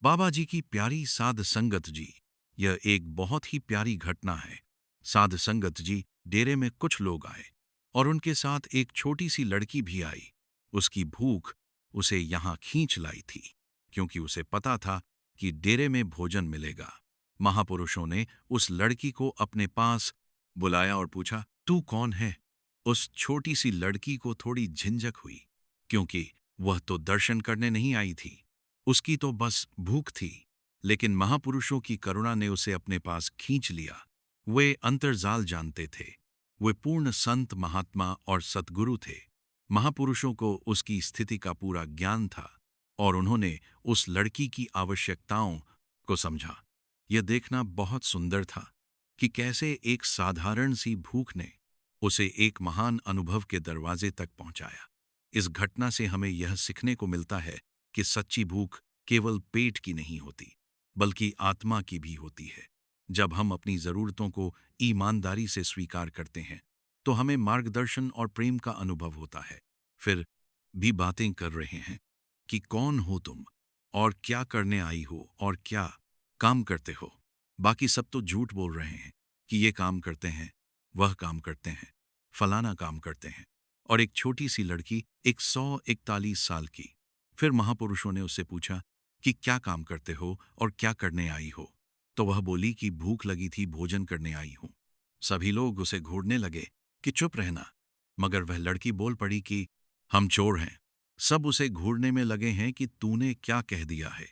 बाबा जी की प्यारी साध संगत जी। यह एक बहुत ही प्यारी घटना है। साध संगत जी डेरे में कुछ लोग आए और उनके साथ एक छोटी सी लड़की भी आई। उसकी भूख उसे यहाँ खींच लाई थी, क्योंकि उसे पता था कि डेरे में भोजन मिलेगा। महापुरुषों ने उस लड़की को अपने पास बुलाया और पूछा, तू कौन है? उस छोटी सी लड़की को थोड़ी झिंझक हुई, क्योंकि वह तो दर्शन करने नहीं आई थी। उसकी तो बस भूख थी। लेकिन महापुरुषों की करुणा ने उसे अपने पास खींच लिया। वे अंतर्जाल जानते थे। वे पूर्ण संत, महात्मा और सतगुरु थे। महापुरुषों को उसकी स्थिति का पूरा ज्ञान था और उन्होंने उस लड़की की आवश्यकताओं को समझा। यह देखना बहुत सुंदर था कि कैसे एक साधारण सी भूख ने उसे एक महान अनुभव के दरवाजे तक पहुंचाया। इस घटना से हमें यह सीखने को मिलता है कि सच्ची भूख केवल पेट की नहीं होती, बल्कि आत्मा की भी होती है। जब हम अपनी जरूरतों को ईमानदारी से स्वीकार करते हैं, तो हमें मार्गदर्शन और प्रेम का अनुभव होता है। फिर भी बातें कर रहे हैं कि कौन हो तुम और क्या करने आई हो और क्या काम करते हो। बाकी सब तो झूठ बोल रहे हैं कि ये काम करते हैं, वह काम करते हैं, फलाना काम करते हैं। और एक छोटी सी लड़की, 141 साल की। फिर महापुरुषों ने उससे पूछा कि क्या काम करते हो और क्या करने आई हो। तो वह बोली कि भूख लगी थी, भोजन करने आई हूं। सभी लोग उसे घूरने लगे कि चुप रहना, मगर वह लड़की बोल पड़ी कि हम चोर हैं। सब उसे घूरने में लगे हैं कि तूने क्या कह दिया है।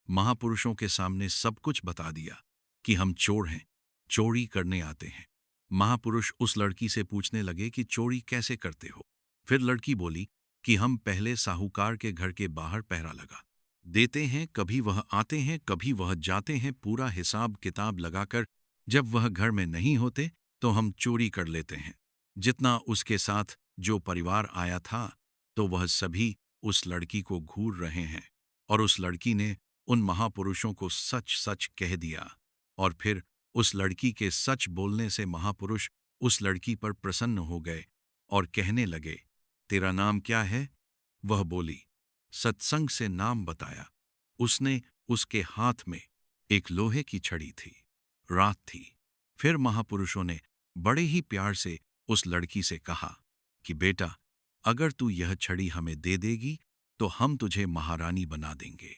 महापुरुषों के सामने सब कुछ बता दिया कि हम चोर हैं, चोरी करने आते हैं। महापुरुष उस लड़की से पूछने लगे कि चोरी कैसे करते हो। फिर लड़की बोली कि हम पहले साहूकार के घर के बाहर पहरा लगा देते हैं, कभी वह आते हैं, कभी वह जाते हैं, पूरा हिसाब किताब लगाकर जब वह घर में नहीं होते तो हम चोरी कर लेते हैं। जितना उसके साथ जो परिवार आया था, तो वह सभी उस लड़की को घूर रहे हैं। और उस लड़की ने उन महापुरुषों को सच सच कह दिया। और फिर उस लड़की के सच बोलने से महापुरुष उस लड़की पर प्रसन्न हो गए और कहने लगे, तेरा नाम क्या है? वह बोली, सत्संग से नाम बताया। उसने उसके हाथ में एक लोहे की छड़ी थी। रात थी। फिर महापुरुषों ने बड़े ही प्यार से उस लड़की से कहा कि बेटा, अगर तू यह छड़ी हमें दे देगी तो हम तुझे महारानी बना देंगे।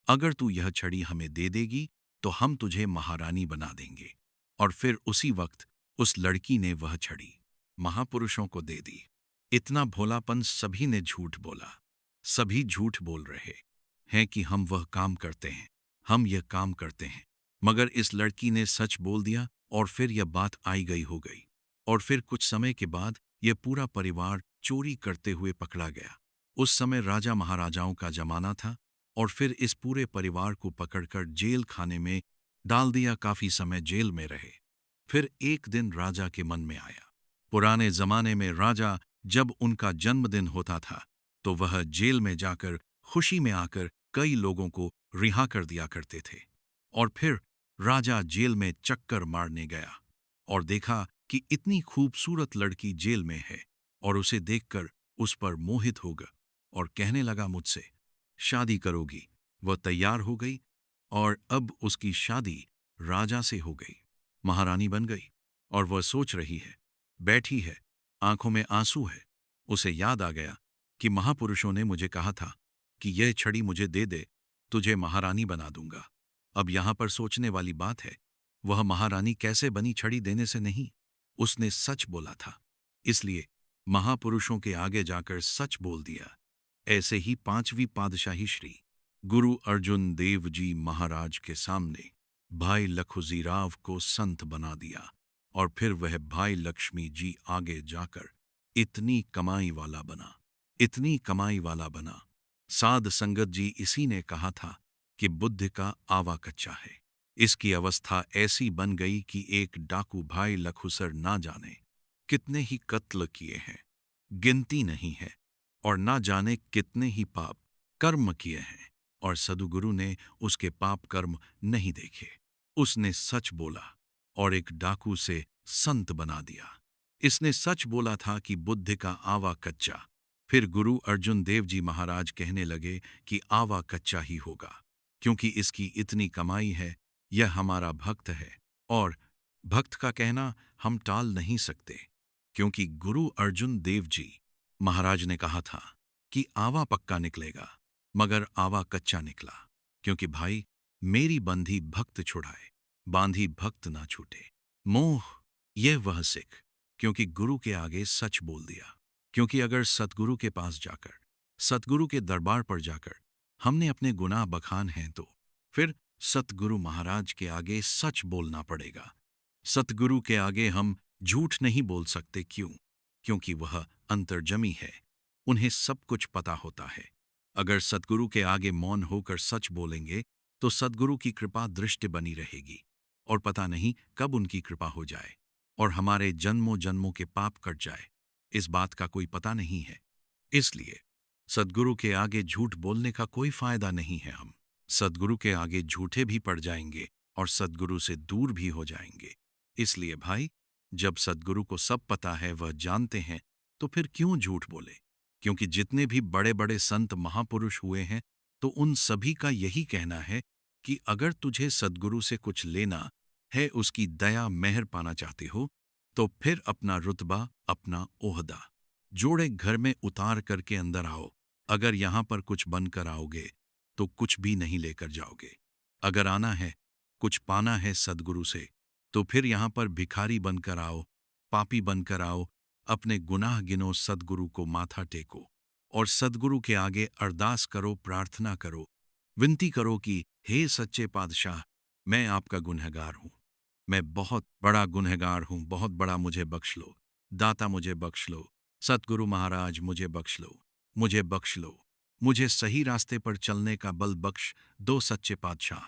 अगर तू यह छड़ी हमें दे देगी तो हम तुझे महारानी बना देंगे। और फिर उसी वक्त उस लड़की ने वह छड़ी महापुरुषों को दे दी। इतना भोलापन! सभी ने झूठ बोला। सभी झूठ बोल रहे हैं कि हम वह काम करते हैं, हम यह काम करते हैं। मगर इस लड़की ने सच बोल दिया और फिर यह बात आई गई हो गई। और फिर कुछ समय के बाद यह पूरा परिवार चोरी करते हुए पकड़ा गया। उस समय राजा महाराजाओं का जमाना था और फिर इस पूरे परिवार को पकड़कर जेल खाने में डाल दिया। काफी समय जेल में रहे। फिर एक दिन राजा के मन में आया। पुराने जमाने में राजा जब उनका जन्मदिन होता था तो वह जेल में जाकर खुशी में आकर कई लोगों को रिहा कर दिया करते थे। और फिर राजा जेल में चक्कर मारने गया और देखा कि इतनी खूबसूरत लड़की जेल में है और उसे देखकर उस पर मोहित हो गया और कहने लगा, मुझसे शादी करोगी? वह तैयार हो गई और अब उसकी शादी राजा से हो गई। महारानी बन गई और वह सोच रही है, बैठी है, आंखों में आंसू है। उसे याद आ गया कि महापुरुषों ने मुझे कहा था कि यह छड़ी मुझे दे दे, तुझे महारानी बना दूंगा। अब यहां पर सोचने वाली बात है, वह महारानी कैसे बनी? छड़ी देने से नहीं। उसने सच बोला था, इसलिए महापुरुषों के आगे जाकर सच बोल दिया। ऐसे ही 5वीं पातशाही श्री गुरु अर्जुन देव जी महाराज के सामने भाई लखुजीराव को संत बना दिया और फिर वह भाई लक्ष्मी जी आगे जाकर इतनी कमाई वाला बना, इतनी कमाई वाला बना। साध संगत जी, इसी ने कहा था कि बुद्धि का आवा कच्चा है। इसकी अवस्था ऐसी बन गई कि एक डाकू भाई लखुसर ना जाने कितने ही कत्ल किए हैं, गिनती नहीं है, और ना जाने कितने ही पाप कर्म किए हैं, और सदुगुरु ने उसके पाप कर्म नहीं देखे। उसने सच बोला और एक डाकू से संत बना दिया। इसने सच बोला था कि बुद्धि का आवा कच्चा। फिर गुरु अर्जुन देव जी महाराज कहने लगे कि आवा कच्चा ही होगा। क्योंकि इसकी इतनी कमाई है, यह हमारा भक्त है। और भक्त का कहना हम टाल नहीं सकते, क्योंकि गुरु अर्जुन देव जी महाराज ने कहा था कि आवा पक्का निकलेगा, मगर आवा कच्चा निकला। क्योंकि भाई, मेरी बंधी भक्त छुड़ाए, बांधी भक्त ना छूटे। मोह, यह वह सिख, क्योंकि गुरु के आगे सच बोल दिया। क्योंकि अगर सतगुरु के पास जाकर, सतगुरु के दरबार पर जाकर हमने अपने गुनाह बखान हैं, तो फिर सतगुरु महाराज के आगे सच बोलना पड़ेगा। सतगुरु के आगे हम झूठ नहीं बोल सकते। क्यों? क्योंकि वह अंतर्जमी है, उन्हें सब कुछ पता होता है। अगर सतगुरु के आगे मौन होकर सच बोलेंगे तो सतगुरु की कृपा दृष्टि बनी रहेगी, और पता नहीं कब उनकी कृपा हो जाए और हमारे जन्मों जन्मों के पाप कट जाए, इस बात का कोई पता नहीं है। इसलिए सतगुरु के आगे झूठ बोलने का कोई फायदा नहीं है। हम सतगुरु के आगे झूठे भी पड़ जाएंगे और सतगुरु से दूर भी हो जाएंगे। इसलिए भाई, जब सतगुरु को सब पता है, वह जानते हैं, तो फिर क्यों झूठ बोले? क्योंकि जितने भी बड़े बड़े संत महापुरुष हुए हैं, तो उन सभी का यही कहना है कि अगर तुझे सतगुरु से कुछ लेना है, उसकी दया मेहर पाना चाहते हो, तो फिर अपना रुतबा, अपना ओहदा जोड़े घर में उतार करके अंदर आओ। अगर यहां पर कुछ बनकर आओगे तो कुछ भी नहीं लेकर जाओगे। अगर आना है, कुछ पाना है सदगुरु से, तो फिर यहां पर भिखारी बनकर आओ, पापी बनकर आओ। अपने गुनाह गिनो, सदगुरु को माथा टेको और सदगुरु के आगे अरदास करो, प्रार्थना करो, विनती करो कि हे सच्चे पातशाह, मैं आपका गुनहगार हूं, मैं बहुत बड़ा गुनहगार हूं, बहुत बड़ा, मुझे बख्श लो। दाता मुझे बख्श लो, सतगुरु महाराज मुझे बख्श लो, मुझे बख्श लो। मुझे सही रास्ते पर चलने का बल बख्श दो सच्चे पातशाह,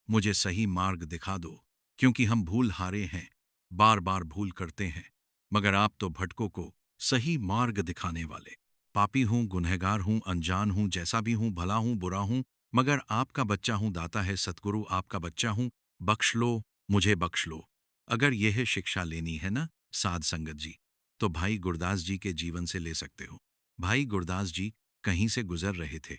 मुझे सही मार्ग दिखा दो। क्योंकि हम भूल हारे हैं, बार बार भूल करते हैं, मगर आप तो भटकों को सही मार्ग दिखाने वाले। पापी हूं, गुनहगार हूं, अनजान हूं, जैसा भी हूं, भला हूं, बुरा हूं, मगर आपका बच्चा हूं। दाता है सतगुरु, आपका बच्चा हूं, बख्श लो, मुझे बख्श लो। अगर यह शिक्षा लेनी है ना साध संगत जी, तो भाई गुरदास जी के जीवन से ले सकते हो। भाई गुरदास जी कहीं से गुजर रहे थे।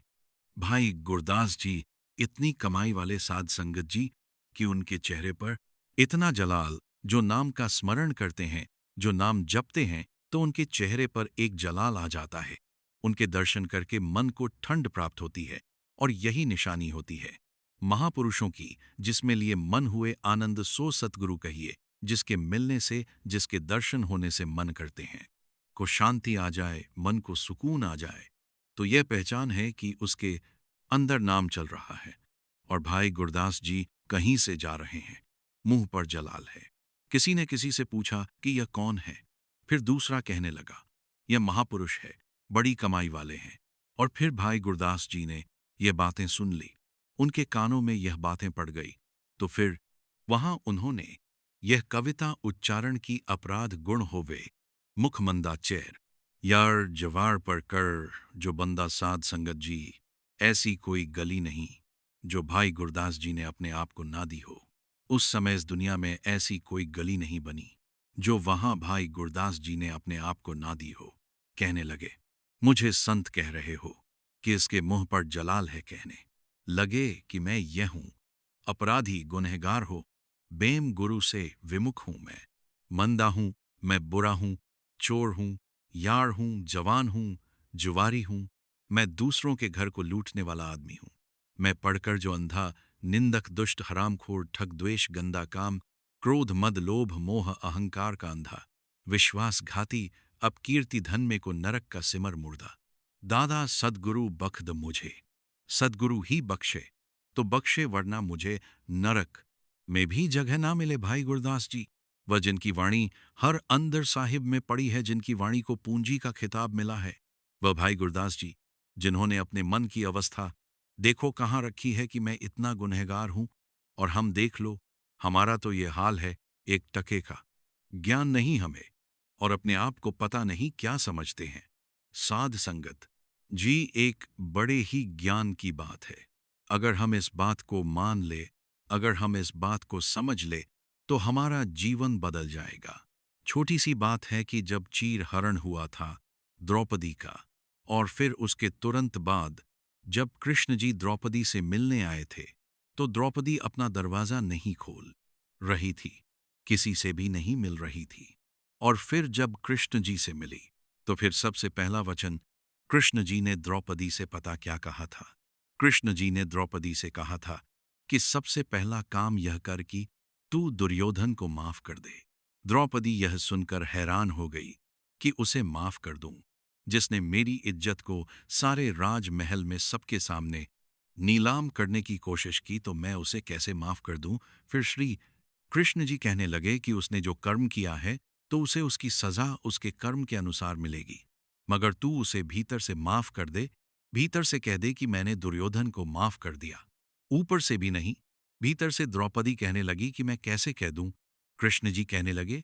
भाई गुरदास जी इतनी कमाई वाले साध संगत जी कि उनके चेहरे पर इतना जलाल, जो नाम का स्मरण करते हैं, जो नाम जपते हैं, तो उनके चेहरे पर एक जलाल आ जाता है। उनके दर्शन करके मन को ठंड प्राप्त होती है, और यही निशानी होती है महापुरुषों की, जिसमें लिए मन हुए आनंद सो सतगुरु कहिए। जिसके मिलने से, जिसके दर्शन होने से मन करते हैं को शांति आ जाए, मन को सुकून आ जाए, तो यह पहचान है कि उसके अंदर नाम चल रहा है। और भाई गुरदास जी कहीं से जा रहे हैं, मुंह पर जलाल है। किसी ने किसी से पूछा कि यह कौन है? फिर दूसरा कहने लगा, यह महापुरुष है, बड़ी कमाई वाले हैं। और फिर भाई गुरदास जी ने यह बातें सुन ली, उनके कानों में यह बातें पड़ गई, तो फिर वहां उन्होंने यह कविता उच्चारण की, अपराध गुण होवे मुख मंदा चेर, यार जवार पर कर जो बंदा साध संगत जी। ऐसी कोई गली नहीं जो भाई गुरदास जी ने अपने आप को ना दी हो। उस समय इस दुनिया में ऐसी कोई गली नहीं बनी जो वहां भाई गुरदास जी ने अपने आप को ना दी हो। कहने लगे, मुझे संत कह रहे हो कि इसके मुंह पर जलाल है। कहने लगे कि मैं यह हूं, अपराधी गुनहगार हो, बेम गुरु से विमुख हूं मैं, मंदा हूं, मैं बुरा हूं, चोर हूं, यार हूं, जवान हूं, जुवारी हूं, मैं दूसरों के घर को लूटने वाला आदमी हूं। मैं पढ़कर जो अंधा, निंदक, दुष्ट, हरामखोर, ठग, द्वेष, गंदा काम, क्रोध, मद, लोभ, मोह, अहंकार का अंधा, विश्वासघाती, अपकीर्ति, धन में को नरक का सिमर मुर्दा। दादा सदगुरु बख्द मुझे, सदगुरु ही बख्शे तो बख्शे, वरना मुझे नरक में भी जगह ना मिले। भाई गुरदास जी, वह जिनकी वाणी हर अंदर साहिब में पड़ी है, जिनकी वाणी को पूंजी का खिताब मिला है, वह भाई गुरदास जी, जिन्होंने अपने मन की अवस्था देखो कहाँ रखी है कि मैं इतना गुनहगार हूं, और हम देख लो, हमारा तो ये हाल है। एक टके का ज्ञान नहीं हमें, और अपने आप को पता नहीं क्या समझते हैं। साध संगत जी, एक बड़े ही ज्ञान की बात है। अगर हम इस बात को मान ले, अगर हम इस बात को समझ ले, तो हमारा जीवन बदल जाएगा। छोटी सी बात है कि जब चीर हरण हुआ था द्रौपदी का, और फिर उसके तुरंत बाद जब कृष्ण जी द्रौपदी से मिलने आए थे, तो द्रौपदी अपना दरवाजा नहीं खोल रही थी, किसी से भी नहीं मिल रही थी। और फिर जब कृष्ण जी से मिली, तो फिर सबसे पहला वचन कृष्ण जी ने द्रौपदी से पता क्या कहा था? कृष्ण जी ने द्रौपदी से कहा था कि सबसे पहला काम यह कर कि तू दुर्योधन को माफ कर दे। द्रौपदी यह सुनकर हैरान हो गई कि उसे माफ कर दूं, जिसने मेरी इज्जत को सारे राजमहल में सबके सामने नीलाम करने की कोशिश की, तो मैं उसे कैसे माफ कर दूं? फिर श्री कृष्ण जी कहने लगे कि उसने जो कर्म किया है तो उसे उसकी सजा उसके कर्म के अनुसार मिलेगी, मगर तू उसे भीतर से माफ कर दे, भीतर से कह दे कि मैंने दुर्योधन को माफ कर दिया, ऊपर से भी नहीं। भीतर से द्रौपदी कहने लगी कि मैं कैसे कह दूं? कृष्ण जी कहने लगे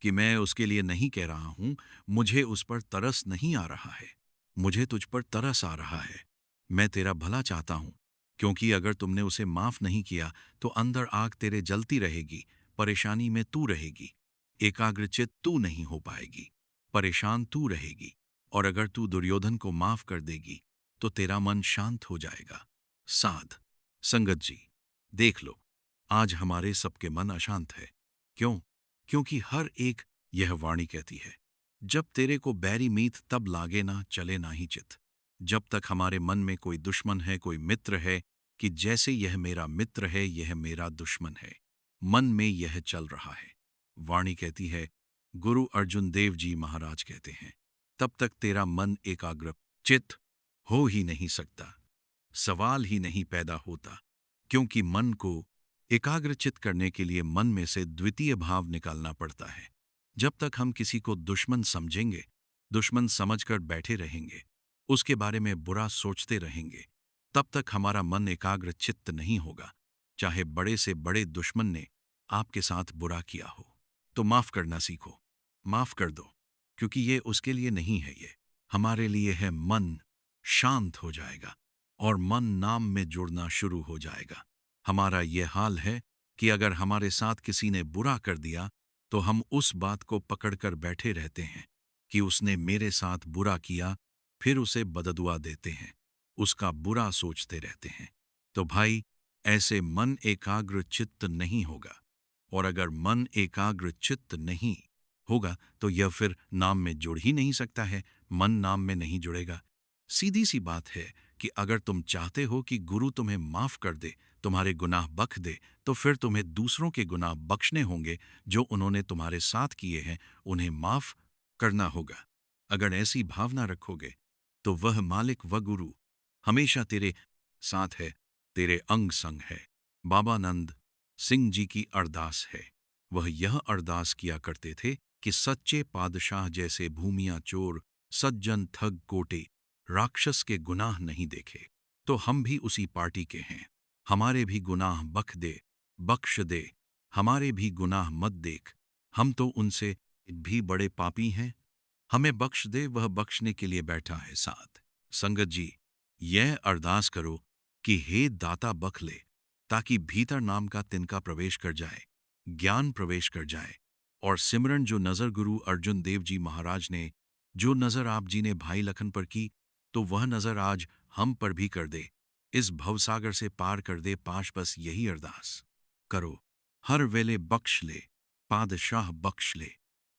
कि मैं उसके लिए नहीं कह रहा हूं, मुझे उस पर तरस नहीं आ रहा है, मुझे तुझ पर तरस आ रहा है। मैं तेरा भला चाहता हूं, क्योंकि अगर तुमने उसे माफ नहीं किया तो अंदर आग तेरे जलती रहेगी, परेशानी में तू रहेगी, एकाग्रचित तू नहीं हो पाएगी, परेशान तू रहेगी। और अगर तू दुर्योधन को माफ कर देगी तो तेरा मन शांत हो जाएगा। साध संगत जी, देख लो, आज हमारे सबके मन अशांत है। क्यों? क्योंकि हर एक यह वाणी कहती है, जब तेरे को बैरी मीत तब लागे ना चले ना ही चित। जब तक हमारे मन में कोई दुश्मन है, कोई मित्र है, कि जैसे यह मेरा मित्र है, यह मेरा दुश्मन है, मन में यह चल रहा है। वाणी कहती है, गुरु अर्जुन देव जी महाराज कहते हैं, तब तक तेरा मन एकाग्र चित हो ही नहीं सकता, सवाल ही नहीं पैदा होता। क्योंकि मन को एकाग्रचित करने के लिए मन में से द्वितीय भाव निकालना पड़ता है। जब तक हम किसी को दुश्मन समझेंगे, दुश्मन समझकर बैठे रहेंगे, उसके बारे में बुरा सोचते रहेंगे, तब तक हमारा मन एकाग्रचित्त नहीं होगा। चाहे बड़े से बड़े दुश्मन ने आपके साथ बुरा किया हो, तो माफ करना सीखो, माफ कर दो, क्योंकि ये उसके लिए नहीं है, ये हमारे लिए है। मन शांत हो जाएगा और मन नाम में जुड़ना शुरू हो जाएगा। हमारा ये हाल है कि अगर हमारे साथ किसी ने बुरा कर दिया तो हम उस बात को पकड़कर बैठे रहते हैं कि उसने मेरे साथ बुरा किया, फिर उसे बददुआ देते हैं, उसका बुरा सोचते रहते हैं। तो भाई, ऐसे मन एकाग्र चित्त नहीं होगा। और अगर मन एकाग्र चित्त नहीं होगा तो यह फिर नाम में जुड़ ही नहीं सकता है, मन नाम में नहीं जुड़ेगा। सीधी सी बात है कि अगर तुम चाहते हो कि गुरु तुम्हें माफ कर दे, तुम्हारे गुनाह बख्श दे, तो फिर तुम्हें दूसरों के गुनाह बख्शने होंगे, जो उन्होंने तुम्हारे साथ किए हैं उन्हें माफ करना होगा। अगर ऐसी भावना रखोगे तो वह मालिक व गुरु हमेशा तेरे साथ है, तेरे अंग संग है। बाबा नंद सिंह जी की अरदास है, वह यह अरदास किया करते थे कि सच्चे पादशाह जैसे भूमिया चोर, सज्जन ठग कोटे, राक्षस के गुनाह नहीं देखे। तो हम भी उसी पार्टी के हैं, हमारे भी गुनाह बख्श दे, हमारे भी गुनाह मत देख, हम तो उनसे भी बड़े पापी हैं, हमें बख्श दे, वह बख्शने के लिए बैठा है साथ। संगत जी, यह अरदास करो कि हे दाता बख्श ले, ताकि भीतर नाम का तिनका प्रवेश कर जाए, ज्ञान प्रवेश कर जाए, और सिमरन जो नजर गुरु अर्जुन देव जी महाराज ने, जो नजर आप जी ने भाई लखन पर की, तो वह नजर आज हम पर भी कर दे, इस भवसागर से पार कर दे पाश। बस यही अरदास करो, हर वेले बख्श ले, पादशाह बख्श ले,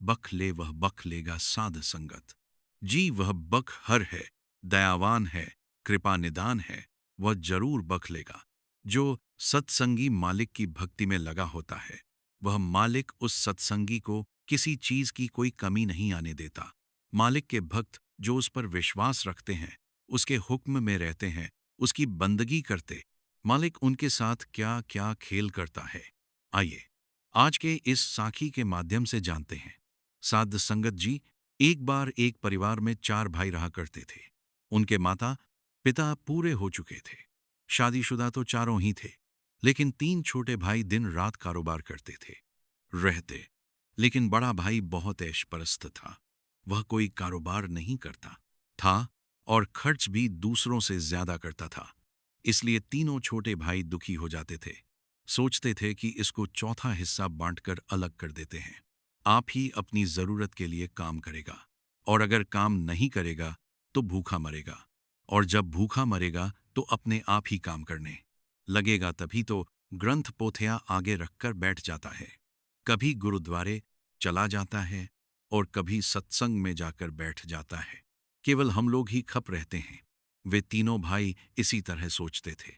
बख ले वह बख लेगा साध संगत जी। वह बख हर है, दयावान है, कृपा निदान है, वह जरूर बख लेगा। जो सत्संगी मालिक की भक्ति में लगा होता है, वह मालिक उस सत्संगी को किसी चीज की कोई कमी नहीं आने देता। मालिक के भक्त जो उस पर विश्वास रखते हैं, उसके हुक्म में रहते हैं, उसकी बंदगी करते, मालिक उनके साथ क्या क्या खेल करता है। आइए आज के इस साखी के माध्यम से जानते हैं। साध संगत जी, एक बार एक परिवार में 4 भाई रहा करते थे। उनके माता पिता पूरे हो चुके थे, शादीशुदा तो चारों ही थे, लेकिन 3 छोटे भाई दिन रात कारोबार करते थे रहते। लेकिन बड़ा भाई बहुत ऐशपरस्त था, वह कोई कारोबार नहीं करता था और खर्च भी दूसरों से ज्यादा करता था। इसलिए तीनों छोटे भाई दुखी हो जाते थे, सोचते थे कि इसको चौथा हिस्सा बांटकर अलग कर देते हैं। आप ही अपनी जरूरत के लिए काम करेगा, और अगर काम नहीं करेगा तो भूखा मरेगा, और जब भूखा मरेगा तो अपने आप ही काम करने लगेगा तभी तो ग्रंथ पोथियां आगे रखकर बैठ जाता है। कभी गुरुद्वारे चला जाता है और कभी सत्संग में जाकर बैठ जाता है। केवल हम लोग ही खप रहते हैं। वे तीनों भाई इसी तरह सोचते थे।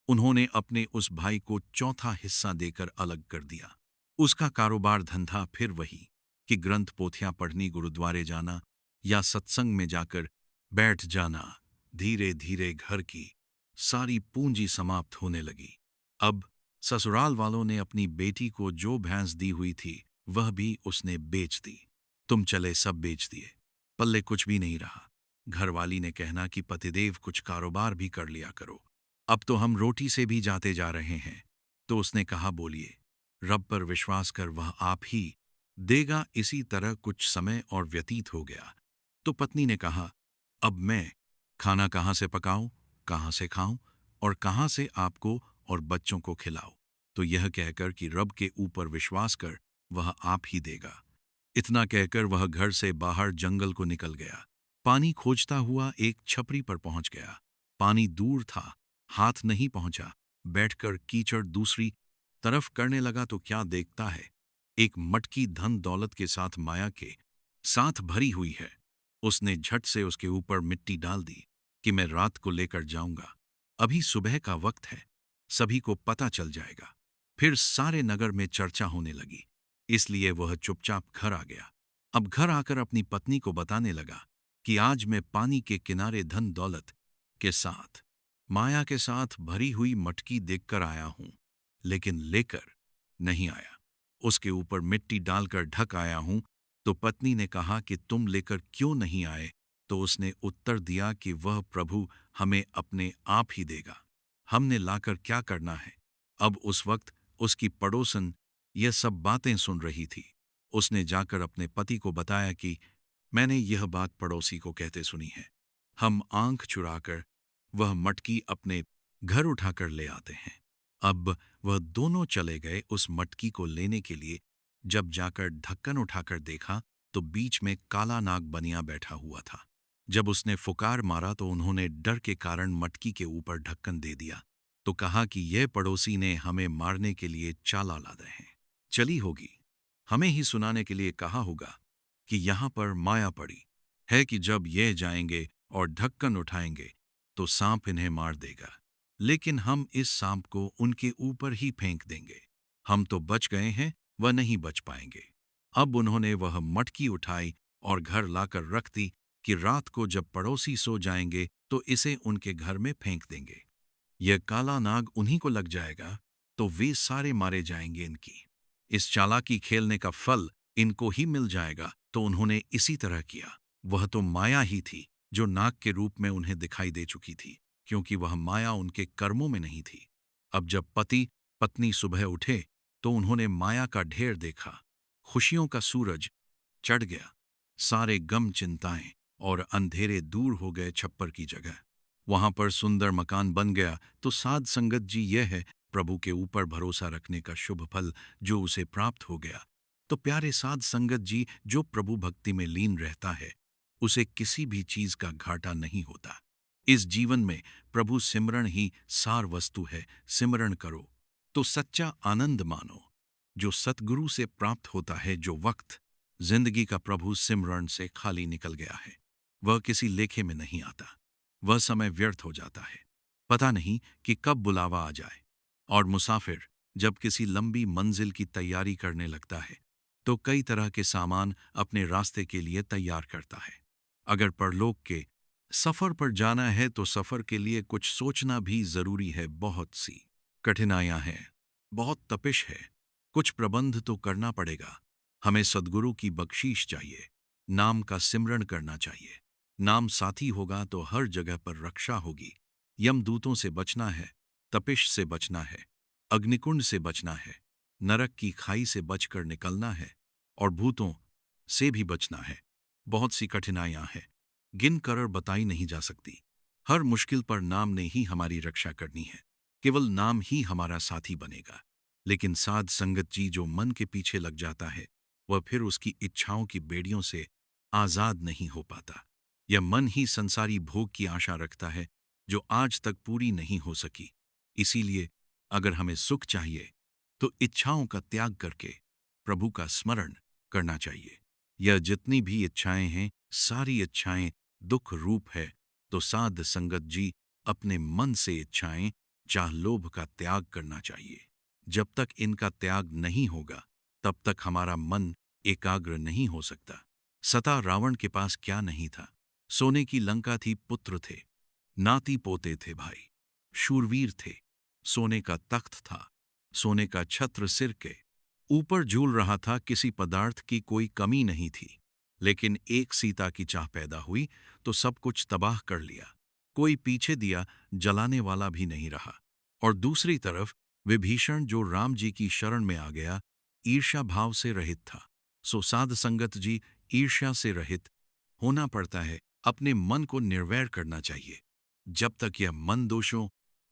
उन्होंने अपने उस भाई को चौथा हिस्सा देकर अलग कर दिया। उसका कारोबार धंधा फिर वही कि ग्रंथ पोथियां पढ़नी, गुरुद्वारे जाना या सत्संग में जाकर बैठ जाना। धीरे धीरे घर की सारी पूंजी समाप्त होने लगी। अब ससुराल वालों ने अपनी बेटी को जो भैंस दी हुई थी वह भी उसने बेच दी। तुम चले सब बेच दिए, पल्ले कुछ भी नहीं रहा। घरवाली ने कहना कि पतिदेव कुछ कारोबार भी कर लिया करो, अब तो हम रोटी से भी जाते जा रहे हैं। तो उसने कहा, बोलिए, रब पर विश्वास कर, वह आप ही देगा। इसी तरह कुछ समय और व्यतीत हो गया। तो पत्नी ने कहा, अब मैं खाना कहाँ से पकाऊं, कहाँ से खाऊं और कहाँ से आपको और बच्चों को खिलाऊं। तो यह कहकर कि रब के ऊपर विश्वास कर, वह आप ही देगा। इतना कहकर वह घर से बाहर जंगल को निकल गया। पानी खोजता हुआ एक छपरी पर पहुंच गया। पानी दूर था, हाथ नहीं पहुंचा। बैठकर कीचड़ दूसरी तरफ करने लगा तो क्या देखता है, एक मटकी धन दौलत के साथ माया के साथ भरी हुई है। उसने झट से उसके ऊपर मिट्टी डाल दी कि मैं रात को लेकर जाऊंगा, अभी सुबह का वक्त है, सभी को पता चल जाएगा। फिर सारे नगर में चर्चा होने लगी, इसलिए वह चुपचाप घर आ गया। अब घर आकर अपनी पत्नी को बताने लगा कि आज मैं पानी के किनारे धन दौलत के साथ माया के साथ भरी हुई मटकी देखकर आया हूं, लेकिन लेकर नहीं आया। उसके ऊपर मिट्टी डालकर ढक आया हूं। तो पत्नी ने कहा कि तुम लेकर क्यों नहीं आए? तो उसने उत्तर दिया कि वह प्रभु हमें अपने आप ही देगा, हमने लाकर क्या करना है। अब उस वक्त उसकी पड़ोसन यह सब बातें सुन रही थी। उसने जाकर अपने पति को बताया कि मैंने यह बात पड़ोसी को कहते सुनी है। हम आंख चुराकर वह मटकी अपने घर उठाकर ले आते हैं। अब वह दोनों चले गए उस मटकी को लेने के लिए। जब जाकर ढक्कन उठाकर देखा तो बीच में काला नाग बनिया बैठा हुआ था। जब उसने फुकार मारा तो उन्होंने डर के कारण मटकी के ऊपर ढक्कन दे दिया। तो कहा कि यह पड़ोसी ने हमें मारने के लिए चाला लादे हैं, चली होगी, हमें ही सुनाने के लिए कहा होगा कि यहां पर माया पड़ी है कि जब ये जाएंगे और ढक्कन उठाएंगे तो सांप इन्हें मार देगा, लेकिन हम इस सांप को उनके ऊपर ही फेंक देंगे। हम तो बच गए हैं, वह नहीं बच पाएंगे। अब उन्होंने वह मटकी उठाई और घर लाकर रख दी कि रात को जब पड़ोसी सो जाएंगे तो इसे उनके घर में फेंक देंगे। यह काला नाग उन्हीं को लग जाएगा तो वे सारे मारे जाएंगे। इनकी इस चालाकी खेलने का फल इनको ही मिल जाएगा। तो उन्होंने इसी तरह किया। वह तो माया ही थी जो नाग के रूप में उन्हें दिखाई दे चुकी थी, क्योंकि वह माया उनके कर्मों में नहीं थी। अब जब पति पत्नी सुबह उठे तो उन्होंने माया का ढेर देखा। खुशियों का सूरज चढ़ गया, सारे गम चिंताएं और अंधेरे दूर हो गए। छप्पर की जगह वहां पर सुंदर मकान बन गया। तो साध संगत जी, यह है प्रभु के ऊपर भरोसा रखने का शुभ फल जो उसे प्राप्त हो गया। तो प्यारे साध संगत जी, जो प्रभु भक्ति में लीन रहता है उसे किसी भी चीज का घाटा नहीं होता। इस जीवन में प्रभु सिमरण ही सार वस्तु है। सिमरण करो तो सच्चा आनंद मानो, जो सतगुरु से प्राप्त होता है। जो वक्त जिंदगी का प्रभु सिमरण से खाली निकल गया है वह किसी लेखे में नहीं आता। वह समय व्यर्थ हो जाता है, पता नहीं कि कब बुलावा आ जाए। और मुसाफिर जब किसी लंबी मंजिल की तैयारी करने लगता है तो कई तरह के सामान अपने रास्ते के लिए तैयार करता है। अगर परलोक के सफर पर जाना है तो सफर के लिए कुछ सोचना भी जरूरी है। बहुत सी कठिनाइयां हैं, बहुत तपिश है, कुछ प्रबंध तो करना पड़ेगा। हमें सद्गुरु की बख्शीश चाहिए, नाम का सिमरण करना चाहिए। नाम साथी होगा तो हर जगह पर रक्षा होगी। यमदूतों से बचना है, तपिश से बचना है, अग्निकुंड से बचना है, नरक की खाई से बचकर निकलना है और भूतों से भी बचना है। बहुत सी कठिनाइयां हैं, गिन कर बताई नहीं जा सकती। हर मुश्किल पर नाम ने ही हमारी रक्षा करनी है। केवल नाम ही हमारा साथी बनेगा। लेकिन साध संगत जी, जो मन के पीछे लग जाता है वह फिर उसकी इच्छाओं की बेड़ियों से आजाद नहीं हो पाता। यह मन ही संसारी भोग की आशा रखता है जो आज तक पूरी नहीं हो सकी। इसीलिए अगर हमें सुख चाहिए तो इच्छाओं का त्याग करके प्रभु का स्मरण करना चाहिए। यह जितनी भी इच्छाएं हैं, सारी इच्छाएं दुख रूप है। तो साध संगत जी, अपने मन से इच्छाएं, चाह लोभ का त्याग करना चाहिए। जब तक इनका त्याग नहीं होगा तब तक हमारा मन एकाग्र नहीं हो सकता। सता रावण के पास क्या नहीं था? सोने की लंका थी, पुत्र थे, नाती पोते थे भाई, शूरवीर थे। सोने का तख्त था, सोने का छत्र सिर के ऊपर झूल रहा था, किसी पदार्थ की कोई कमी नहीं थी। लेकिन एक सीता की चाह पैदा हुई तो सब कुछ तबाह कर लिया। कोई पीछे दिया जलाने वाला भी नहीं रहा। और दूसरी तरफ विभीषण, जो राम जी की शरण में आ गया, ईर्ष्या भाव से रहित था। सो साध संगत जी, ईर्ष्या से रहित होना पड़ता है। अपने मन को निर्वैर करना चाहिए। जब तक यह मन दोषों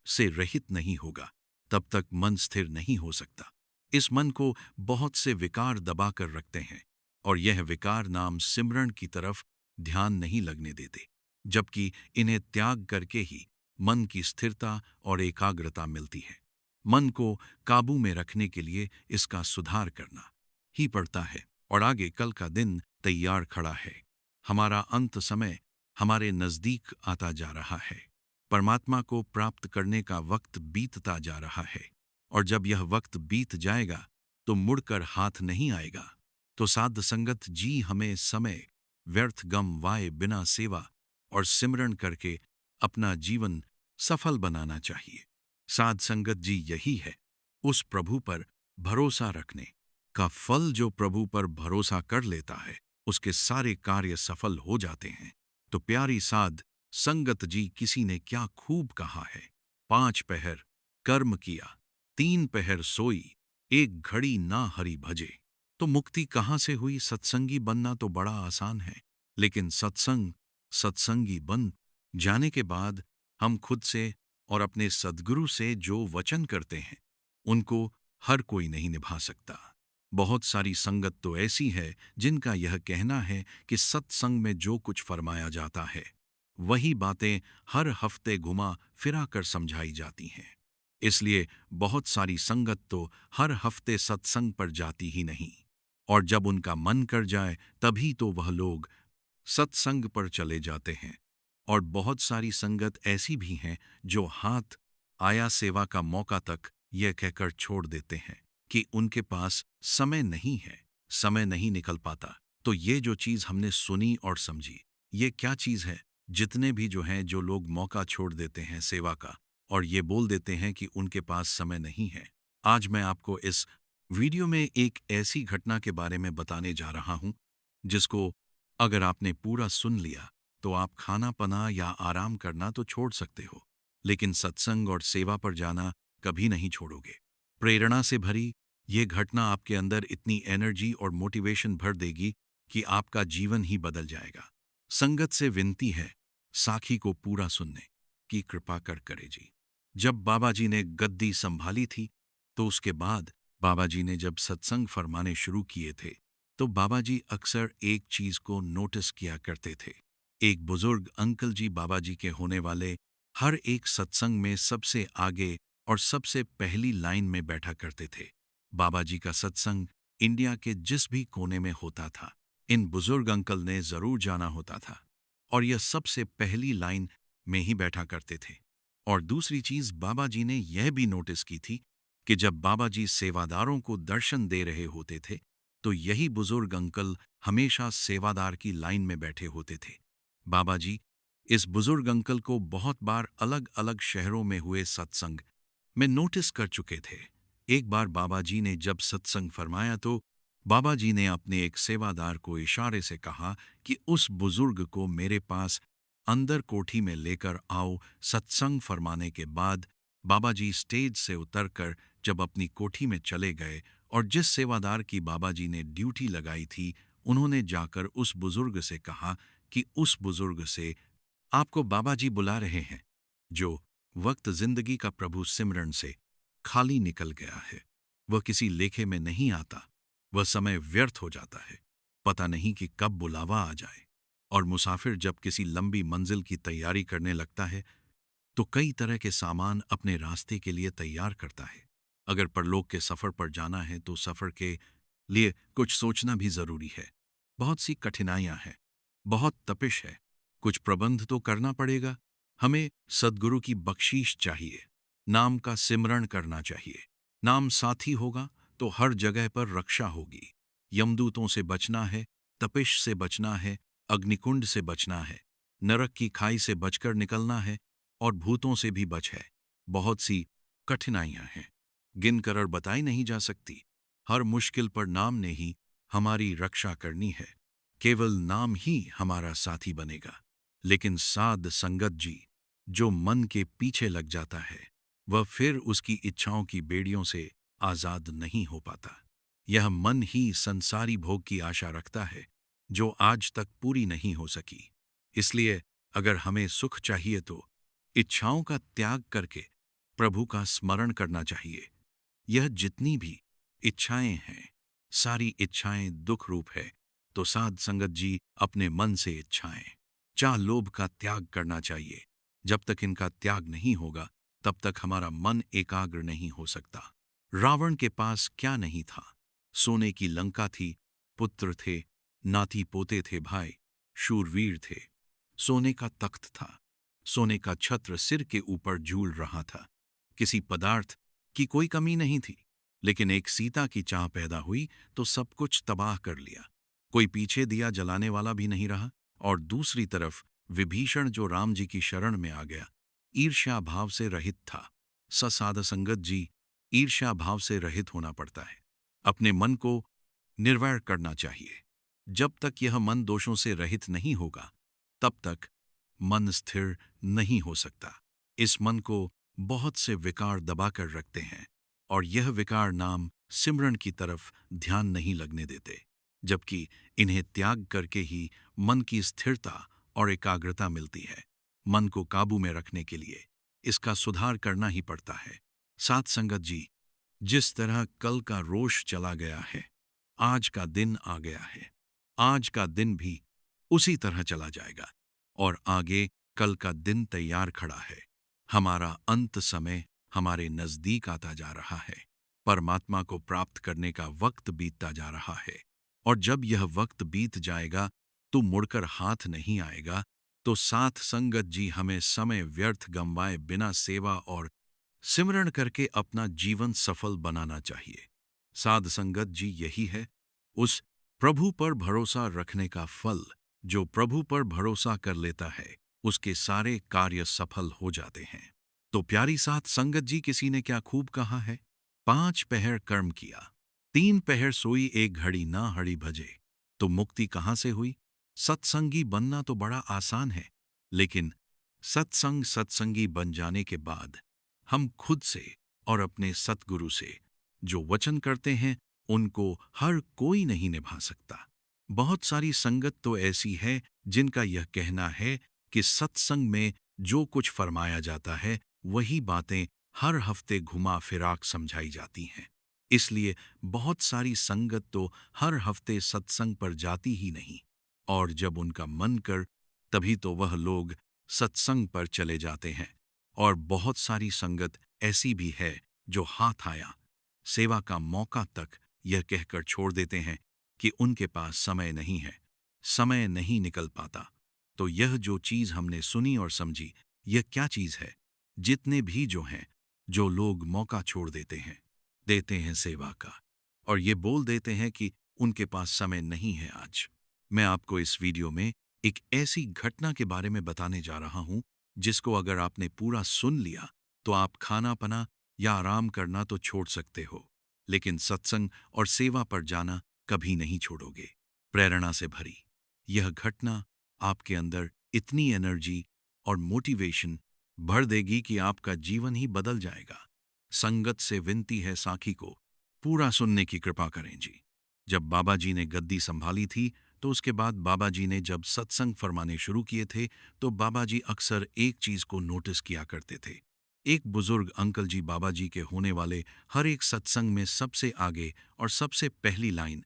से रहित नहीं होगा तब तक मन स्थिर नहीं हो सकता। इस मन को बहुत से विकार दबा कर रखते हैं और यह विकार नाम सिमरण की तरफ ध्यान नहीं लगने देते, जबकि इन्हें त्याग करके ही मन की स्थिरता और एकाग्रता मिलती है। मन को काबू में रखने के लिए इसका सुधार करना ही पड़ता है। और आगे कल का दिन तैयार खड़ा है। हमारा अंत समय हमारे नजदीक आता जा रहा है। परमात्मा को प्राप्त करने का वक्त बीतता जा रहा है। और जब यह वक्त बीत जाएगा तो मुड़कर हाथ नहीं आएगा। तो साध संगत जी, हमें समय व्यर्थ गम वाए बिना सेवा और सिमरण करके अपना जीवन सफल बनाना चाहिए। साध संगत जी, यही है उस प्रभु पर भरोसा रखने का फल। जो प्रभु पर भरोसा कर लेता है उसके सारे कार्य सफल हो जाते हैं। तो प्यारी साध संगत जी, किसी ने क्या खूब कहा है, 5 पहर कर्म किया, 3 पहर सोई, 1 घड़ी ना हरि भजे। तो मुक्ति कहाँ से हुई? सत्संगी बनना तो बड़ा आसान है, लेकिन सत्संगी बन जाने के बाद हम खुद से और अपने सद्गुरु से जो वचन करते हैं उनको हर कोई नहीं निभा सकता। बहुत सारी संगत तो ऐसी है जिनका यह कहना है कि सत्संग में जो कुछ फरमाया जाता है वही बातें हर हफ्ते घुमा फिरा कर समझाई जाती हैं। इसलिए बहुत सारी संगत तो हर हफ्ते सत्संग पर जाती ही नहीं, और जब उनका मन कर जाए तभी तो वह लोग सत्संग पर चले जाते हैं। और बहुत सारी संगत ऐसी भी हैं जो हाथ आया सेवा का मौका तक यह कहकर छोड़ देते हैं कि उनके पास समय नहीं है, समय नहीं निकल पाता। तो ये जो चीज हमने सुनी और समझी, ये क्या चीज है? जितने भी जो लोग मौका छोड़ देते हैं सेवा का और ये बोल देते हैं कि उनके पास समय नहीं है, आज मैं आपको इस वीडियो में एक ऐसी घटना के बारे में बताने जा रहा हूं जिसको अगर आपने पूरा सुन लिया तो आप खाना पना या आराम करना तो छोड़ सकते हो, लेकिन सत्संग और सेवा पर जाना कभी नहीं छोड़ोगे। प्रेरणा से भरी ये घटना आपके अंदर इतनी एनर्जी और मोटिवेशन भर देगी कि आपका जीवन ही बदल जाएगा। संगत से विनती है, साखी को पूरा सुनने की कृपा कर करे जी। जब बाबा जी ने गद्दी संभाली थी तो उसके बाद बाबा जी ने जब सत्संग फरमाने शुरू किए थे तो बाबा जी अक्सर एक चीज को नोटिस किया करते थे। एक बुजुर्ग अंकल जी बाबा जी के होने वाले हर एक सत्संग में सबसे आगे और सबसे पहली लाइन में बैठा करते थे। बाबा जी का सत्संग इंडिया के जिस भी कोने में होता था, इन बुजुर्ग अंकल ने जरूर जाना होता था और यह सबसे पहली लाइन में ही बैठा करते थे। और दूसरी चीज बाबा जी ने यह भी नोटिस की थी कि जब बाबा जी सेवादारों को दर्शन दे रहे होते थे तो यही बुजुर्ग अंकल हमेशा सेवादार की लाइन में बैठे होते थे। बाबा जी इस बुजुर्ग अंकल को बहुत बार अलग अलग शहरों में हुए सत्संग में नोटिस कर चुके थे। एक बार बाबा जी ने जब सत्संग फरमाया तो बाबा जी ने अपने एक सेवादार को इशारे से कहा कि उस बुजुर्ग को मेरे पास अंदर कोठी में लेकर आओ। सत्संग फरमाने के बाद बाबा जी स्टेज से उतरकर जब अपनी कोठी में चले गए और जिस सेवादार की बाबा जी ने ड्यूटी लगाई थी उन्होंने जाकर उस बुजुर्ग से कहा कि उस बुजुर्ग से आपको बाबा जी बुला रहे हैं। जो वक्त जिंदगी का प्रभु सिमरन से खाली निकल गया है वह किसी लेखे में नहीं आता, वह समय व्यर्थ हो जाता है, पता नहीं कि कब बुलावा आ जाए। और मुसाफिर जब किसी लंबी मंजिल की तैयारी करने लगता है तो कई तरह के सामान अपने रास्ते के लिए तैयार करता है। अगर परलोक के सफर पर जाना है तो सफर के लिए कुछ सोचना भी जरूरी है। बहुत सी कठिनाइयां हैं, बहुत तपिश है, कुछ प्रबंध तो करना पड़ेगा। हमें सद्गुरु की बख्शीश चाहिए, नाम का सिमरण करना चाहिए। नाम साथी होगा तो हर जगह पर रक्षा होगी। यमदूतों से बचना है, तपिश से बचना है, अग्निकुंड से बचना है, नरक की खाई से बचकर निकलना है, और भूतों से भी बच है। बहुत सी कठिनाइयां हैं, गिनकर और बताई नहीं जा सकती। हर मुश्किल पर नाम ने ही हमारी रक्षा करनी है। केवल नाम ही हमारा साथी बनेगा। लेकिन साध संगत जी, जो मन के पीछे लग जाता है, वह फिर उसकी इच्छाओं की बेड़ियों से आजाद नहीं हो पाता। यह मन ही संसारी भोग की आशा रखता है, जो आज तक पूरी नहीं हो सकी। इसलिए अगर हमें सुख चाहिए तो इच्छाओं का त्याग करके प्रभु का स्मरण करना चाहिए। यह जितनी भी इच्छाएं हैं, सारी इच्छाएं दुख रूप है। तो साध संगत जी, अपने मन से इच्छाएं, चाह लोभ का त्याग करना चाहिए। जब तक इनका त्याग नहीं होगा, तब तक हमारा मन एकाग्र नहीं हो सकता। रावण के पास क्या नहीं था? सोने की लंका थी, पुत्र थे, नाती पोते थे, भाई शूरवीर थे। सोने का तख्त था, सोने का छत्र सिर के ऊपर झूल रहा था। किसी पदार्थ की कोई कमी नहीं थी। लेकिन एक सीता की चाह पैदा हुई तो सब कुछ तबाह कर लिया। कोई पीछे दिया जलाने वाला भी नहीं रहा। और दूसरी तरफ विभीषण, जो राम जी की शरण में आ गया, ईर्ष्या भाव से रहित था। साध संगत जी, ईर्ष्या भाव से रहित होना पड़ता है। अपने मन को निर्वैर करना चाहिए। जब तक यह मन दोषों से रहित नहीं होगा, तब तक मन स्थिर नहीं हो सकता। इस मन को बहुत से विकार दबाकर रखते हैं, और यह विकार नाम सिमरन की तरफ ध्यान नहीं लगने देते। जबकि इन्हें त्याग करके ही मन की स्थिरता और एकाग्रता मिलती है। मन को काबू में रखने के लिए इसका सुधार करना ही पड़ता है। साध संगत जी, जिस तरह कल का रोष चला गया है, आज का दिन आ गया है। आज का दिन भी उसी तरह चला जाएगा, और आगे कल का दिन तैयार खड़ा है। हमारा अंत समय हमारे नजदीक आता जा रहा है। परमात्मा को प्राप्त करने का वक्त बीतता जा रहा है। और जब यह वक्त बीत जाएगा तो मुड़कर हाथ नहीं आएगा। तो साथ संगत जी, हमें समय व्यर्थ गंवाए बिना सेवा और सिमरण करके अपना जीवन सफल बनाना चाहिए। साध संगत जी, यही है उस प्रभु पर भरोसा रखने का फल। जो प्रभु पर भरोसा कर लेता है, उसके सारे कार्य सफल हो जाते हैं। तो प्यारी साध संगत जी, किसी ने क्या खूब कहा है, 5 पहर कर्म किया, 3 पहर सोई, एक घड़ी ना हड़ी भजे। तो मुक्ति कहाँ से हुई? सत्संगी बनना तो बड़ा आसान है, लेकिन सत्संगी बन जाने के बाद हम खुद से और अपने सतगुरु से जो वचन करते हैं, उनको हर कोई नहीं निभा सकता। बहुत सारी संगत तो ऐसी है जिनका यह कहना है कि सत्संग में जो कुछ फरमाया जाता है, वही बातें हर हफ्ते घुमा फिराक समझाई जाती हैं। इसलिए बहुत सारी संगत तो हर हफ्ते सत्संग पर जाती ही नहीं, और जब उनका मन कर, तभी तो वह लोग सत्संग पर चले जाते हैं। और बहुत सारी संगत ऐसी भी है जो हाथ आया सेवा का मौका तक यह कहकर छोड़ देते हैं कि उनके पास समय नहीं है, समय नहीं निकल पाता। तो यह जो चीज हमने सुनी और समझी, यह क्या चीज है? जितने भी जो हैं, जो लोग मौका छोड़ देते हैं सेवा का, और ये बोल देते हैं कि उनके पास समय नहीं है। आज मैं आपको इस वीडियो में एक ऐसी घटना के बारे में बताने जा रहा हूं, जिसको अगर आपने पूरा सुन लिया तो आप खाना पना या आराम करना तो छोड़ सकते हो, लेकिन सत्संग और सेवा पर जाना कभी नहीं छोड़ोगे। प्रेरणा से भरी यह घटना आपके अंदर इतनी एनर्जी और मोटिवेशन भर देगी कि आपका जीवन ही बदल जाएगा। संगत से विनती है साखी को पूरा सुनने की कृपा करें जी। जब बाबा जी ने गद्दी संभाली थी, तो उसके बाद बाबा जी ने जब सत्संग फरमाने शुरू किए थे, तो बाबा जी अक्सर एक चीज को नोटिस किया करते थे। एक बुजुर्ग अंकल जी बाबा जी के होने वाले हर एक सत्संग में सबसे आगे और सबसे पहली लाइन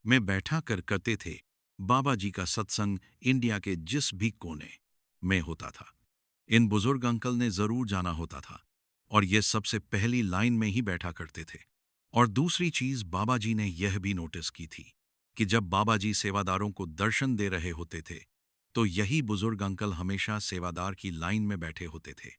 में बैठा कर करते थे। बाबा जी का सत्संग इंडिया के जिस भी कोने में होता था, इन बुजुर्ग अंकल ने जरूर जाना होता था और ये सबसे पहली लाइन में ही बैठा करते थे। और दूसरी चीज बाबा जी ने यह भी नोटिस की थी कि जब बाबा जी सेवादारों को दर्शन दे रहे होते थे तो यही बुजुर्ग अंकल हमेशा सेवादार की लाइन में बैठे होते थे।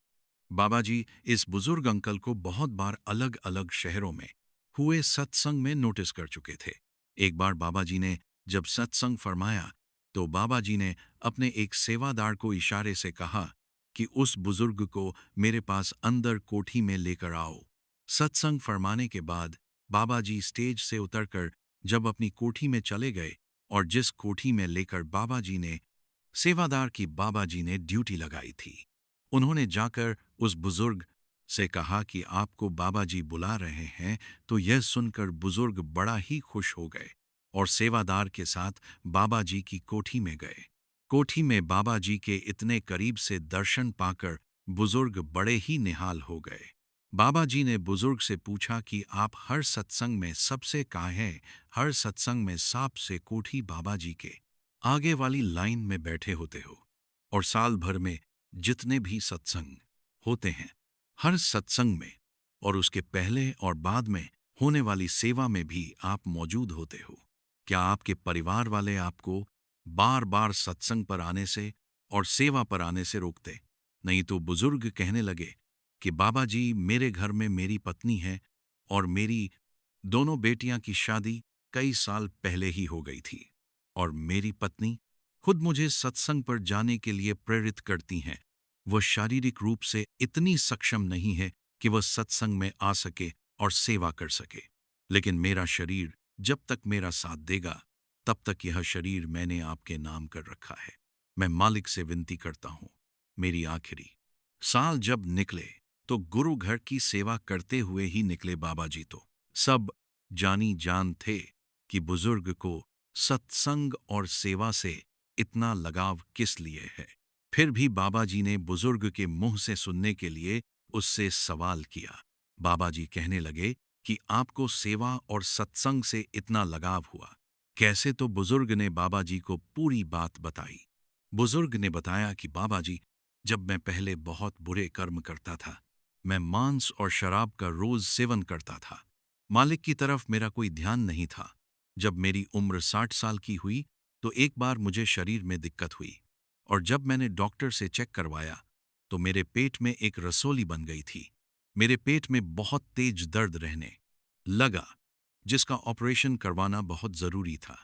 बाबा जी इस बुजुर्ग अंकल को बहुत बार अलग अलग शहरों में हुए सत्संग में नोटिस कर चुके थे। एक बार बाबा जी ने जब सत्संग फरमाया तो बाबा जी ने अपने एक सेवादार को इशारे से कहा कि उस बुजुर्ग को मेरे पास अंदर कोठी में लेकर आओ। सत्संग फरमाने के बाद बाबा जी स्टेज से उतरकर जब अपनी कोठी में चले गए और जिस कोठी में लेकर बाबा जी ने सेवादार की बाबा जी ने ड्यूटी लगाई थी, उन्होंने जाकर उस बुजुर्ग से कहा कि आपको बाबा जी बुला रहे हैं। तो यह सुनकर बुजुर्ग बड़ा ही खुश हो गए और सेवादार के साथ बाबा जी की कोठी में गए। कोठी में बाबा जी के इतने करीब से दर्शन पाकर बुजुर्ग बड़े ही निहाल हो गए। बाबा जी ने बुजुर्ग से पूछा कि आप हर सत्संग में सबसे काहे हर सत्संग में सांप से कोठी बाबा जी के आगे वाली लाइन में बैठे होते हो और साल भर में जितने भी सत्संग होते हैं हर सत्संग में और उसके पहले और बाद में होने वाली सेवा में भी आप मौजूद होते हो। क्या आपके परिवार वाले आपको बार बार सत्संग पर आने से और सेवा पर आने से रोकते? नहीं। तो बुजुर्ग कहने लगे कि बाबा जी मेरे घर में मेरी पत्नी है और मेरी दोनों बेटियां की शादी कई साल पहले ही हो गई थी और मेरी पत्नी खुद मुझे सत्संग पर जाने के लिए प्रेरित करती हैं। वह शारीरिक रूप से इतनी सक्षम नहीं है कि वह सत्संग में आ सके और सेवा कर सके, लेकिन मेरा शरीर जब तक मेरा साथ देगा तब तक यह शरीर मैंने आपके नाम कर रखा है। मैं मालिक से विनती करता हूं, मेरी आखिरी साल जब निकले तो गुरु घर की सेवा करते हुए ही निकले। बाबा जी तो सब जानी जान थे कि बुजुर्ग को सत्संग और सेवा से इतना लगाव किस लिए है। फिर भी बाबा जी ने बुजुर्ग के मुंह से सुनने के लिए उससे सवाल किया। बाबा जी कहने लगे कि आपको सेवा और सत्संग से इतना लगाव हुआ कैसे? तो बुजुर्ग ने बाबा जी को पूरी बात बताई। बुजुर्ग ने बताया कि बाबा जी, जब मैं पहले बहुत बुरे कर्म करता था, मैं मांस और शराब का रोज सेवन करता था, मालिक की तरफ मेरा कोई ध्यान नहीं था। जब मेरी उम्र 60 साल की हुई तो एक बार मुझे शरीर में दिक्कत हुई और जब मैंने डॉक्टर से चेक करवाया तो मेरे पेट में एक रसोली बन गई थी। मेरे पेट में बहुत तेज दर्द रहने लगा जिसका ऑपरेशन करवाना बहुत जरूरी था।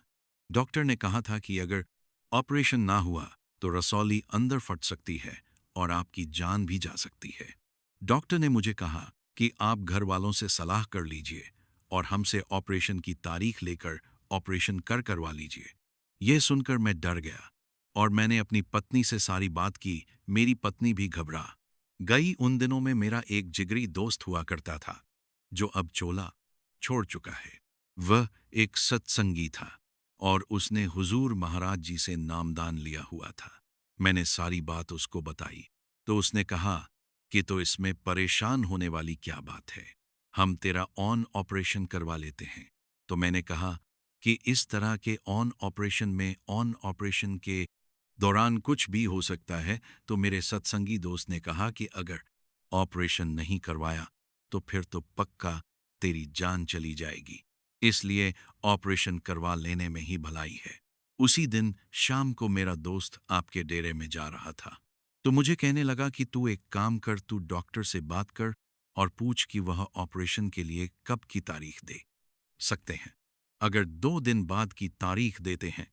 डॉक्टर ने कहा था कि अगर ऑपरेशन ना हुआ तो रसौली अंदर फट सकती है और आपकी जान भी जा सकती है। डॉक्टर ने मुझे कहा कि आप घर वालों से सलाह कर लीजिए और हमसे ऑपरेशन की तारीख लेकर ऑपरेशन करवा लीजिए। यह सुनकर मैं डर गया और मैंने अपनी पत्नी से सारी बात की। मेरी पत्नी भी घबरा गई। उन दिनों में मेरा एक जिगरी दोस्त हुआ करता था जो अब चोला छोड़ चुका है। वह एक सत्संगी था और उसने हुजूर महाराज जी से नामदान लिया हुआ था। मैंने सारी बात उसको बताई तो उसने कहा कि तो इसमें परेशान होने वाली क्या बात है, हम तेरा ऑन ऑपरेशन करवा लेते हैं। तो मैंने कहा कि इस तरह के ऑन ऑपरेशन के दौरान कुछ भी हो सकता है। तो मेरे सत्संगी दोस्त ने कहा कि अगर ऑपरेशन नहीं करवाया तो फिर तो पक्का तेरी जान चली जाएगी, इसलिए ऑपरेशन करवा लेने में ही भलाई है। उसी दिन शाम को मेरा दोस्त आपके डेरे में जा रहा था तो मुझे कहने लगा कि तू एक काम कर, तू डॉक्टर से बात कर और पूछ कि वह ऑपरेशन के लिए कब की तारीख दे सकते हैं। अगर 2 दिन बाद की तारीख देते हैं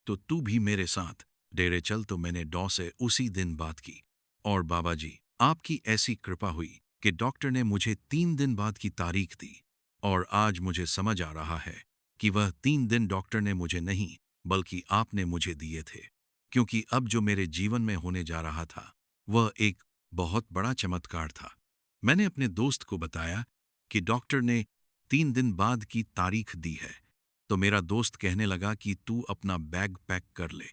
तो तू भी मेरे साथ डेरे चल। तो मैंने डॉ से उसी दिन बात की और बाबा जी आपकी ऐसी कृपा हुई कि डॉक्टर ने मुझे 3 दिन बाद की तारीख दी और आज मुझे समझ आ रहा है कि वह 3 दिन डॉक्टर ने मुझे नहीं बल्कि आपने मुझे दिए थे, क्योंकि अब जो मेरे जीवन में होने जा रहा था वह एक बहुत बड़ा चमत्कार था। मैंने अपने दोस्त को बताया कि डॉक्टर ने 3 दिन बाद की तारीख दी है। तो मेरा दोस्त कहने लगा कि तू अपना बैग पैक कर ले,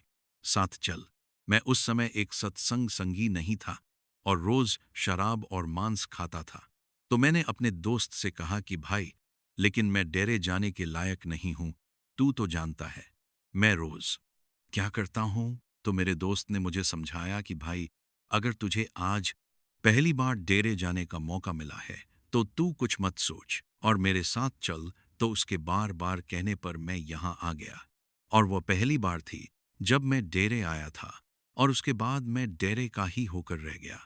साथ चल। मैं उस समय एक सत्संग संगी नहीं था और रोज शराब और मांस खाता था। तो मैंने अपने दोस्त से कहा कि भाई, लेकिन मैं डेरे जाने के लायक नहीं हूं, तू तो जानता है मैं रोज क्या करता हूं। तो मेरे दोस्त ने मुझे समझाया कि भाई, अगर तुझे आज पहली बार डेरे जाने का मौका मिला है तो तू कुछ मत सोच और मेरे साथ चल। तो उसके बार बार कहने पर मैं यहाँ आ गया। और वह पहली बार थी जब मैं डेरे आया था, और उसके बाद मैं डेरे का ही होकर रह गया।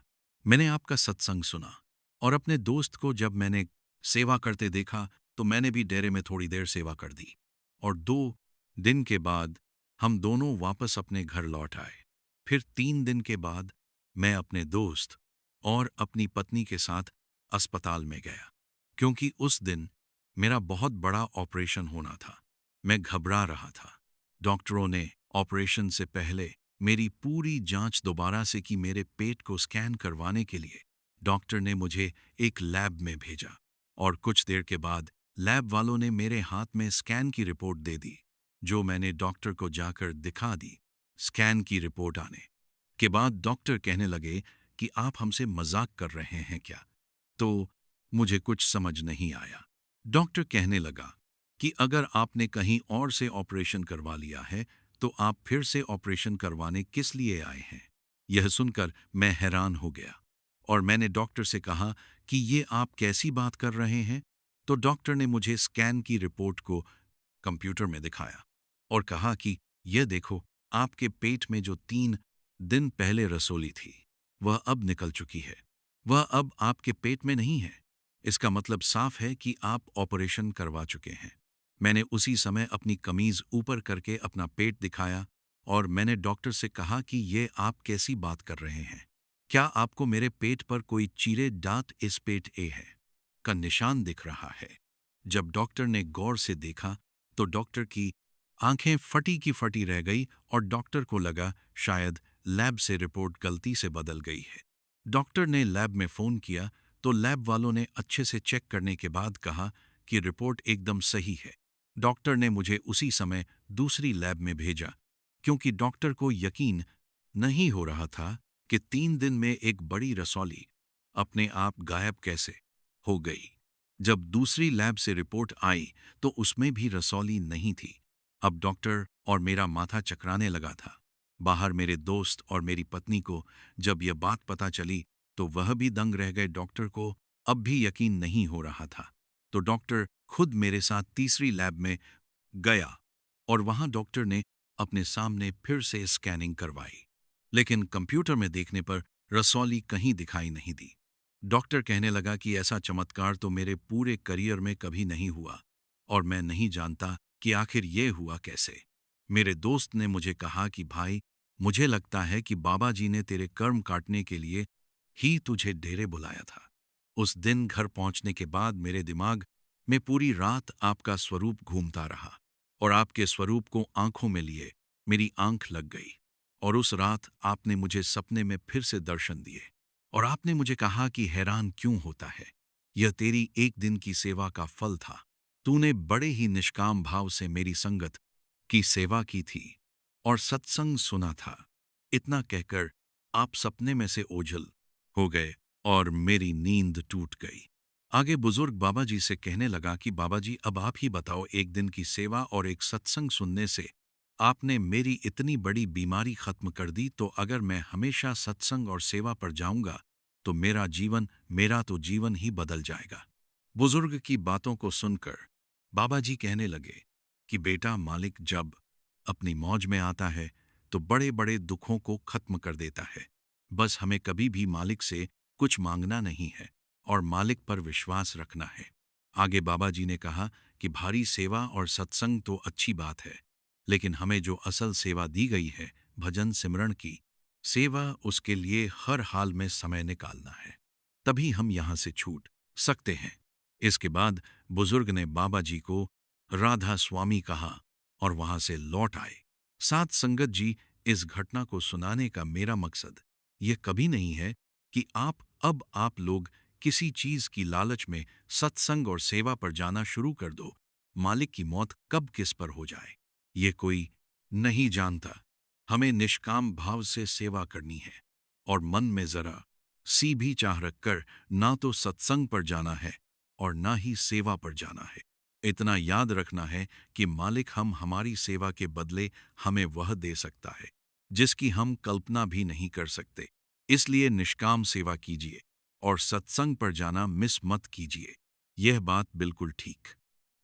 मैंने आपका सत्संग सुना, और अपने दोस्त को जब मैंने सेवा करते देखा तो मैंने भी डेरे में थोड़ी देर सेवा कर दी। और 2 दिन के बाद हम दोनों वापस अपने घर लौट आए। फिर 3 दिन के बाद मैं अपने दोस्त और अपनी पत्नी के साथ अस्पताल में गया, क्योंकि उस दिन मेरा बहुत बड़ा ऑपरेशन होना था। मैं घबरा रहा था। डॉक्टरों ने ऑपरेशन से पहले मेरी पूरी जांच दोबारा से की। मेरे पेट को स्कैन करवाने के लिए डॉक्टर ने मुझे एक लैब में भेजा, और कुछ देर के बाद लैब वालों ने मेरे हाथ में स्कैन की रिपोर्ट दे दी, जो मैंने डॉक्टर को जाकर दिखा दी। स्कैन की रिपोर्ट आने के बाद डॉक्टर कहने लगे कि आप हमसे मजाक कर रहे हैं क्या? तो मुझे कुछ समझ नहीं आया। डॉक्टर कहने लगा कि अगर आपने कहीं और से ऑपरेशन करवा लिया है तो आप फिर से ऑपरेशन करवाने किस लिए आए हैं? यह सुनकर मैं हैरान हो गया, और मैंने डॉक्टर से कहा कि ये आप कैसी बात कर रहे हैं? तो डॉक्टर ने मुझे स्कैन की रिपोर्ट को कंप्यूटर में दिखाया और कहा कि यह देखो, आपके पेट में जो 3 दिन पहले रसोली थी वह अब निकल चुकी है। वह अब आपके पेट में नहीं है। इसका मतलब साफ है कि आप ऑपरेशन करवा चुके हैं। मैंने उसी समय अपनी कमीज ऊपर करके अपना पेट दिखाया, और मैंने डॉक्टर से कहा कि ये आप कैसी बात कर रहे हैं? क्या आपको मेरे पेट पर कोई चीरे दांत इस पेट ए है का निशान दिख रहा है? जब डॉक्टर ने गौर से देखा तो डॉक्टर की आंखें फटी की फटी रह गई, और डॉक्टर को लगा शायद लैब से रिपोर्ट गलती से बदल गई है। डॉक्टर ने लैब में फोन किया तो लैब वालों ने अच्छे से चेक करने के बाद कहा कि रिपोर्ट एकदम सही है। डॉक्टर ने मुझे उसी समय दूसरी लैब में भेजा, क्योंकि डॉक्टर को यकीन नहीं हो रहा था कि 3 दिन में एक बड़ी रसौली अपने आप गायब कैसे हो गई। जब दूसरी लैब से रिपोर्ट आई तो उसमें भी रसौली नहीं थी। अब डॉक्टर और मेरा माथा चकराने लगा था। बाहर मेरे दोस्त और मेरी पत्नी को जब यह बात पता चली तो वह भी दंग रह गए। डॉक्टर को अब भी यकीन नहीं हो रहा था। तो डॉक्टर खुद मेरे साथ तीसरी लैब में गया, और वहां डॉक्टर ने अपने सामने फिर से स्कैनिंग करवाई, लेकिन कंप्यूटर में देखने पर रसौली कहीं दिखाई नहीं दी। डॉक्टर कहने लगा कि ऐसा चमत्कार तो मेरे पूरे करियर में कभी नहीं हुआ, और मैं नहीं जानता कि आखिर ये हुआ कैसे। मेरे दोस्त ने मुझे कहा कि भाई, मुझे लगता है कि बाबा जी ने तेरे कर्म काटने के लिए ही तुझे डेरे बुलाया था। उस दिन घर पहुंचने के बाद मेरे दिमाग में पूरी रात आपका स्वरूप घूमता रहा, और आपके स्वरूप को आंखों में लिए मेरी आंख लग गई। और उस रात आपने मुझे सपने में फिर से दर्शन दिए, और आपने मुझे कहा कि हैरान क्यों होता है, यह तेरी एक दिन की सेवा का फल था। तूने बड़े ही निष्काम भाव से मेरी संगत की सेवा की थी और सत्संग सुना था। इतना कहकर आप सपने में से ओझल हो गए और मेरी नींद टूट गई। आगे बुजुर्ग बाबा जी से कहने लगा कि बाबा जी, अब आप ही बताओ, एक दिन की सेवा और एक सत्संग सुनने से आपने मेरी इतनी बड़ी बीमारी खत्म कर दी, तो अगर मैं हमेशा सत्संग और सेवा पर जाऊंगा तो मेरा तो जीवन ही बदल जाएगा। बुजुर्ग की बातों को सुनकर बाबा जी कहने लगे कि बेटा, मालिक जब अपनी मौज में आता है तो बड़े बड़े दुखों को खत्म कर देता है। बस हमें कभी भी मालिक से कुछ मांगना नहीं है और मालिक पर विश्वास रखना है। आगे बाबा जी ने कहा कि भारी सेवा और सत्संग तो अच्छी बात है, लेकिन हमें जो असल सेवा दी गई है, भजन सिमरण की सेवा, उसके लिए हर हाल में समय निकालना है, तभी हम यहां से छूट सकते हैं। इसके बाद बुजुर्ग ने बाबा जी को राधा स्वामी कहा और वहां से लौट आए। साथ संगत जी, इस घटना को सुनाने का मेरा मकसद यह कभी नहीं है कि आप लोग किसी चीज की लालच में सत्संग और सेवा पर जाना शुरू कर दो। मालिक की मौत कब किस पर हो जाए ये कोई नहीं जानता। हमें निष्काम भाव से सेवा करनी है, और मन में जरा सी भी चाह रखकर ना तो सत्संग पर जाना है और ना ही सेवा पर जाना है। इतना याद रखना है कि मालिक हम हमारी सेवा के बदले हमें वह दे सकता है जिसकी हम कल्पना भी नहीं कर सकते। इसलिए निष्काम सेवा कीजिए और सत्संग पर जाना मिस मत कीजिए। यह बात बिल्कुल ठीक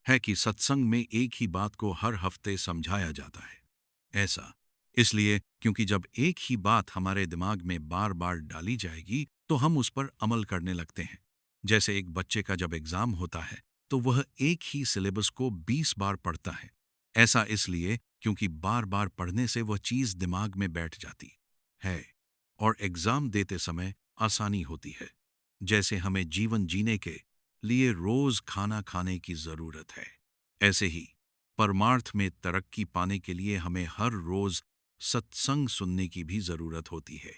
है कि सत्संग में एक ही बात को हर हफ्ते समझाया जाता है। ऐसा इसलिए क्योंकि जब एक ही बात हमारे दिमाग में बार बार डाली जाएगी तो हम उस पर अमल करने लगते हैं। जैसे एक बच्चे का जब एग्जाम होता है तो वह एक ही सिलेबस को 20 बार पढ़ता है। ऐसा इसलिए क्योंकि बार बार पढ़ने से वह चीज दिमाग में बैठ जाती है और एग्जाम देते समय आसानी होती है। जैसे हमें जीवन जीने के लिए रोज खाना खाने की जरूरत है, ऐसे ही परमार्थ में तरक्की पाने के लिए हमें हर रोज सत्संग सुनने की भी जरूरत होती है।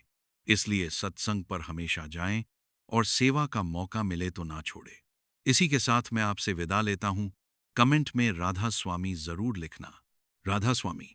इसलिए सत्संग पर हमेशा जाएं और सेवा का मौका मिले तो ना छोड़े। इसी के साथ मैं आपसे विदा लेता हूं। कमेंट में राधा स्वामी जरूर लिखना। राधा स्वामी।